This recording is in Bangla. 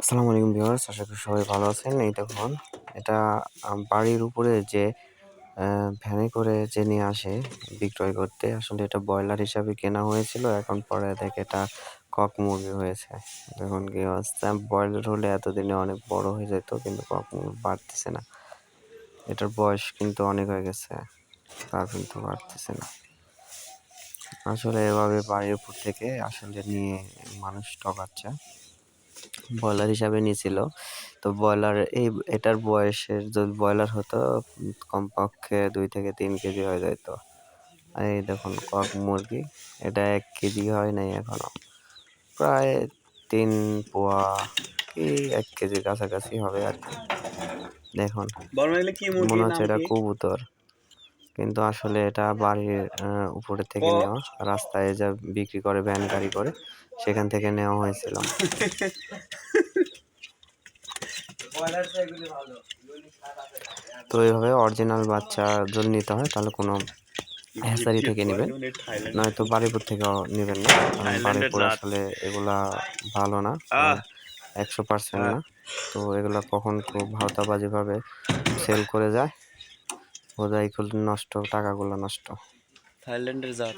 আসসালামু আলাইকুম ভিউয়ার্স, আশা করি সবাই ভালো আছেন। এই দেখুন, এটা বাড়ির উপরে যে ভ্যানে করে যে নিয়ে আসে বিক্রয় করতে, আসলে এটা ব্রয়লার হিসাবে কেনা হয়েছিল। এখন পরে দেখে এটা কক মুরগি হয়েছে। দেখুন কি অবস্থা! ব্রয়লার হলে এতদিনে অনেক বড় হয়ে যেত, কিন্তু কক মুরগি বাড়তেছে না। এটার বয়স কিন্তু অনেক হয়ে গেছে, তার কিন্তু বাড়তেছে না। আসলে এভাবে বাড়ির উপর থেকে আসলে নিয়ে মানুষ ঠকাচ্ছে। ব্রয়লার হিসাবে নিয়েছিল। তো এটার বয়সের যদি ব্রয়লার হতো, কমপক্ষে 2 থেকে 3 কেজি হয়ে যাইত। আর এই দেখুন কক মুরগি, এটা 1 কেজি হয় নাই এখনো। প্রায় 3 পোয়া কি 1 কেজির কাছাকাছি হবে আর কি। দেখুন, মনে হচ্ছে এটা কবুতর, কিন্তু আসলে এটা বাড়ির উপরে থেকে নেওয়া। রাস্তায় যা বিক্রি করে ভ্যান গাড়ি করে, সেখান থেকে নেওয়া হয়েছিল। তো এইভাবে অরিজিনাল বাচ্চা যদি নিতে হয় তাহলে কোনো হ্যাচারি থেকে নেবেন, নয়তো বাড়িপুর থেকেও নেবেন না, কারণ বাড়িপুর আসলে এগুলা ভালো না, 100% না। তো এগুলা কখন খুব ভাওতাবাজিভাবে সেল করে যায়, বোঝাই নষ্ট, টাকাগুলো নষ্ট। থাইল্যান্ডের জাত।